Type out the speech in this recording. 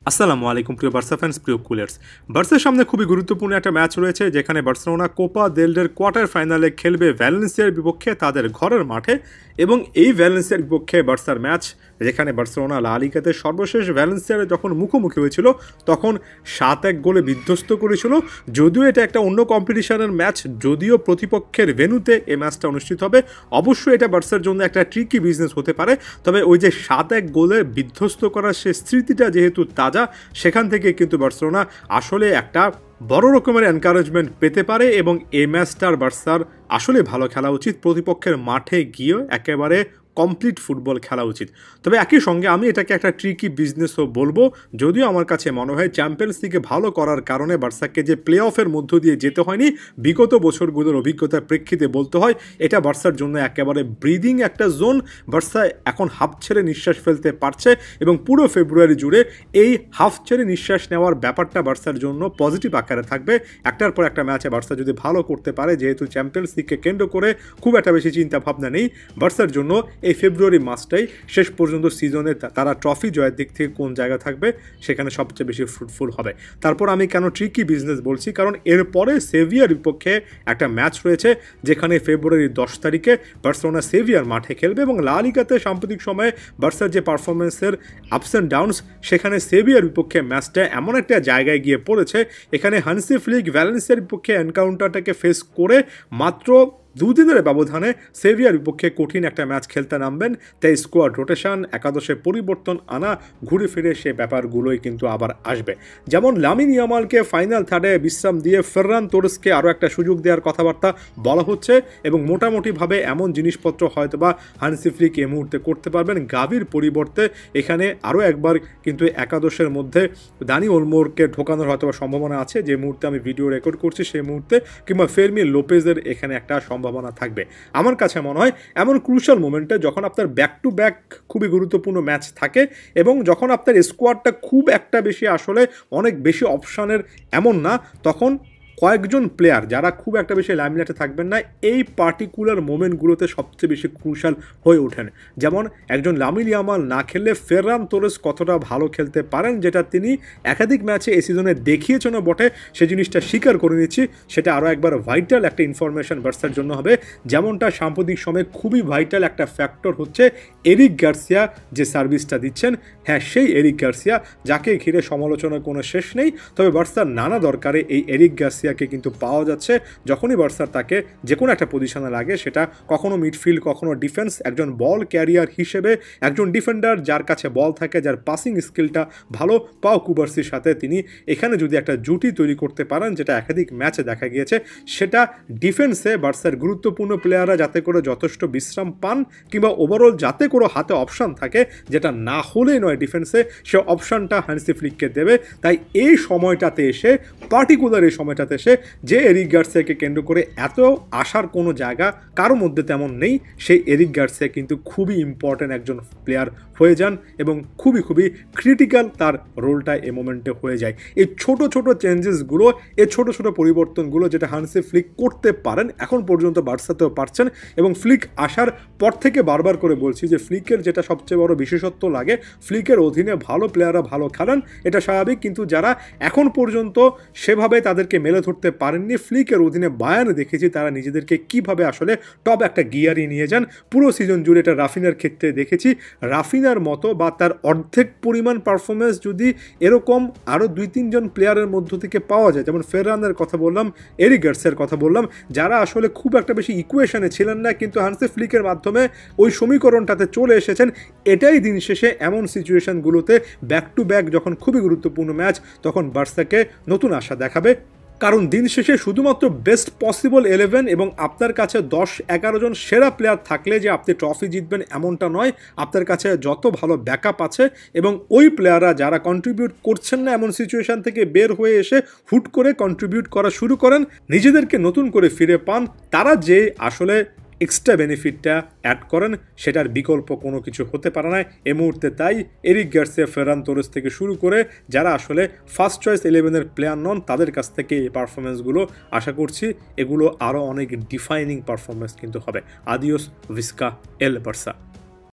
আসসালামু আলাইকুম প্রিয় বার্সা ফ্যান্স, প্রিয় কুলার্স। বার্সার সামনে খুবই গুরুত্বপূর্ণ একটা ম্যাচ রয়েছে, যেখানে বার্সেলোনা কোপা দেল রের কোয়ার্টার ফাইনালে খেলবে ভ্যালেন্সিয়ার বিপক্ষে তাদের ঘরের মাঠে। এবং এই ভ্যালেন্সিয়ার বিপক্ষে বার্সার ম্যাচ, যেখানে বার্সেলোনা লা লিগাতে সর্বশেষ ভ্যালেন্সিয়ার যখন মুখোমুখি হয়েছিল তখন 7-1 গোলে বিধ্বস্ত করেছিল। যদিও এটা একটা অন্য কম্পিটিশনের ম্যাচ, যদিও প্রতিপক্ষের ভেন্যুতে এই ম্যাচটা অনুষ্ঠিত হবে, অবশ্যই এটা বার্সার জন্য একটা ট্রিকি বিজনেস হতে পারে। তবে ওই যে 7-1 গোলে বিধ্বস্ত করার সে স্মৃতিটা যেহেতু তাজা, সেখান থেকে কিন্তু বার্সেলোনা আসলে একটা বড় রকমের এনকারেজমেন্ট পেতে পারে এবং এই ম্যাচটার বার্সার আসলে ভালো খেলা উচিত, প্রতিপক্ষের মাঠে গিয়েও একেবারে কমপ্লিট ফুটবল খেলা উচিত। তবে একই সঙ্গে আমি এটাকে একটা ট্রিকি বিজনেসও বলবো, যদিও আমার কাছে মনে হয় চ্যাম্পিয়ন্স লিগে ভালো করার কারণে বার্সাকে যে প্লে অফের মধ্য দিয়ে যেতে হয়নি, বিগত বছরগুলোর অভিজ্ঞতার প্রেক্ষিতে বলতে হয় এটা বার্সার জন্য একেবারে ব্রিদিং একটা জোন। বার্সা এখন হাফ ছেড়ে নিঃশ্বাস ফেলতে পারছে এবং পুরো ফেব্রুয়ারি জুড়ে এই হাফ ছেড়ে নিঃশ্বাস নেওয়ার ব্যাপারটা বার্সার জন্য পজিটিভ আকারে থাকবে। একটার পর একটা ম্যাচে বার্সা যদি ভালো করতে পারে, যেহেতু চ্যাম্পিয়ন্স লিগকে কেন্দ্র করে খুব একটা বেশি চিন্তা ভাবনা নেই বার্সার জন্য, এই ফেব্রুয়ারি মাসটাই শেষ পর্যন্ত সিজনে তারা ট্রফি জয়ের দিক থেকে কোন জায়গা থাকবে সেখানে সবচেয়ে বেশি ফ্রুটফুল হবে। তারপর আমি কেন ট্রিকি বিজনেস বলছি, কারণ এরপরে সেভিয়ার বিপক্ষে একটা ম্যাচ রয়েছে, যেখানে ফেব্রুয়ারির 10 তারিখে বার্সেলোনা সেভিয়ার মাঠে খেলবে এবং লা লিগাতে সাম্প্রতিক সময়ে বার্সার যে পারফরমেন্সের আপস অ্যান্ড ডাউনস, সেখানে সেভিয়ার বিপক্ষে ম্যাচটা এমন একটা জায়গায় গিয়ে পড়েছে, এখানে হানসি ফ্লিক ভ্যালেন্সিয়ার বিপক্ষে এনকাউন্টারটাকে ফেস করে মাত্র 2 দিনের ব্যবধানে সেভিয়ার বিপক্ষে কঠিন একটা ম্যাচ খেলতে নামবেন। তাই স্কোয়াড রোটেশন, একাদশে পরিবর্তন আনা, ঘুরে ফিরে সে ব্যাপারগুলোই কিন্তু আবার আসবে। যেমন লামিন ইয়ামালকে ফাইনাল থার্ডে বিশ্রাম দিয়ে ফেররান তোরেসকে আরও একটা সুযোগ দেওয়ার কথাবার্তা বলা হচ্ছে এবং মোটামুটিভাবে এমন জিনিসপত্র হয়তোবা হানসি ফ্লিক এই মুহূর্তে করতে পারবেন। গাভির পরিবর্তে এখানে আরও একবার কিন্তু একাদশের মধ্যে দানি ওলমোরকে ঢোকানোর হয়তোবা সম্ভাবনা আছে, যে মুহূর্তে আমি ভিডিও রেকর্ড করছি সেই মুহূর্তে, কিংবা ফেরমি লোপেজের এখানে একটা সম্ভাবনা থাকবে। আমার কাছে মনে হয় এমন ক্রুশাল মোমেন্টে যখন আপনার ব্যাক টু ব্যাক খুবই গুরুত্বপূর্ণ ম্যাচ থাকে এবং যখন আপনার স্কোয়াডটা খুব একটা বেশি আসলে অনেক বেশি অপশানের এমন না, তখন কয়েকজন প্লেয়ার যারা খুব একটা বেশি লাইমলাইটে থাকবেন না, এই পার্টিকুলার মোমেন্টগুলোতে সবচেয়ে বেশি ক্রুশাল হয়ে ওঠেন। যেমন একজন লামিন ইয়ামাল না খেললে ফেররান তোরেস কতটা ভালো খেলতে পারেন, যেটা তিনি একাধিক ম্যাচে এই সিজনে দেখিয়েছেনও বটে, সে জিনিসটা স্বীকার করে নিচ্ছি। সেটা আরও একবার ভাইটাল একটা ইনফরমেশন বার্সার জন্য হবে। যেমনটা সাম্প্রতিক সময়ে খুবই ভাইটাল একটা ফ্যাক্টর হচ্ছে এরিক গার্সিয়া যে সার্ভিসটা দিচ্ছেন, হ্যাঁ সেই এরিক গার্সিয়া, যাকে ঘিরে সমালোচনার কোনো শেষ নেই। তবে বার্সার নানা দরকারে এই এরিক গার্সিয়াকে কিন্তু পাওয়া যাচ্ছে। যখনই বার্সার তাকে যে কোনো একটা পজিশনে লাগে, সেটা কখনো মিডফিল্ড, কখনো ডিফেন্স, একজন বল ক্যারিয়ার হিসেবে একজন ডিফেন্ডার যার কাছে বল থাকে, যার পাসিং স্কিলটা ভালো, পাও কুবার্সির সাথে তিনি এখানে যদি একটা জুটি তৈরি করতে পারেন, যেটা একাধিক ম্যাচে দেখা গিয়েছে, সেটা ডিফেন্সে বার্সার গুরুত্বপূর্ণ প্লেয়াররা যাতে করে যথেষ্ট বিশ্রাম পান কিংবা ওভারঅল যাতে করে হাতে অপশান থাকে, যেটা না হলেই নয় ডিফেন্সে, সে অপশানটা হানসি ফ্লিককে দেবে। তাই এই সময়টাতে এসে, পার্টিকুলার এই সময়টাতে এসে যে এরিক গার্সিয়াকে কেন্দ্র করে এত আশার কোনো জায়গা কারো মধ্যে তেমন নেই, সেই এরিক গার্সিয়া কিন্তু খুবই ইম্পর্ট্যান্ট একজন প্লেয়ার হয়ে যান এবং খুবই খুবই ক্রিটিক্যাল তার রোলটা এ মোমেন্টে হয়ে যায়। এই ছোট ছোট চেঞ্জেসগুলো, এই ছোট ছোট পরিবর্তনগুলো যেটা হানসি ফ্লিক করতে পারেন, এখন পর্যন্ত বার্সাতেও পারছেন এবং ফ্লিক আসার পর থেকে বারবার করে বলছি যে ফ্লিকের যেটা সবচেয়ে বড় বিশেষত্ব লাগে, ফ্লিকের অধীনে ভালো প্লেয়াররা ভালো খেলেন, এটা স্বাভাবিক, কিন্তু যারা এখন পর্যন্ত সেভাবে তাদেরকে মেলে ধরতে পারেননি, ফ্লিকের অধীনে বায়ার্নে দেখেছি তারা নিজেদেরকে কিভাবে আসলে টপ একটা গিয়ারে নিয়ে যান। পুরো সিজন জুড়ে এটা রাফিনার ক্ষেত্রে দেখেছি। রাফিনার মতো বা তার অর্ধেক পরিমাণ পারফরমেন্স যদি এরকম আরও 2-3 জন প্লেয়ারের মধ্য থেকে পাওয়া যায়, যেমন ফেররানের কথা বললাম, এরিক গার্সিয়ার কথা বললাম, যারা আসলে খুব একটা বেশি ইকুয়েশনে ছিলেন না, কিন্তু হানসি ফ্লিকের মাধ্যমে ওই সমীকরণটাতে চলে এসেছেন। এটাই দিন শেষে এমন সিচুয়েশনগুলোতে ব্যাক টু ব্যাক যখন খুবই গুরুত্বপূর্ণ ম্যাচ, তখন বার্সাকে নতুন আশা দেখাবে। কারণ দিন শেষে শুধুমাত্র বেস্ট পসিবল 11 এবং আপনার কাছে 10-11 জন সেরা প্লেয়ার থাকলে যে আপনি ট্রফি জিতবেন এমনটা নয়। আপনার কাছে যত ভালো ব্যাকআপ আছে এবং ওই প্লেয়াররা যারা কন্ট্রিবিউট করছেন না এমন সিচুয়েশান থেকে বের হয়ে এসে হুট করে কন্ট্রিবিউট করা শুরু করেন, নিজেদেরকে নতুন করে ফিরে পান, তারা যে আসলে এক্সট্রা বেনিফিটটা অ্যাড করেন, সেটার বিকল্প কোনো কিছু হতে পারে না এই মুহূর্তে। তাই এরিক গার্সিয়া, ফেররান তোরেস থেকে শুরু করে যারা আসলে ফার্স্ট চয়েস 11-এর প্লেয়ার নন, তাদের কাছ থেকে এই পারফরমেন্সগুলো আশা করছি এগুলো আরও অনেক ডিফাইনিং পারফরমেন্স কিন্তু হবে। আদিওস ভিস্কা এল বার্সা।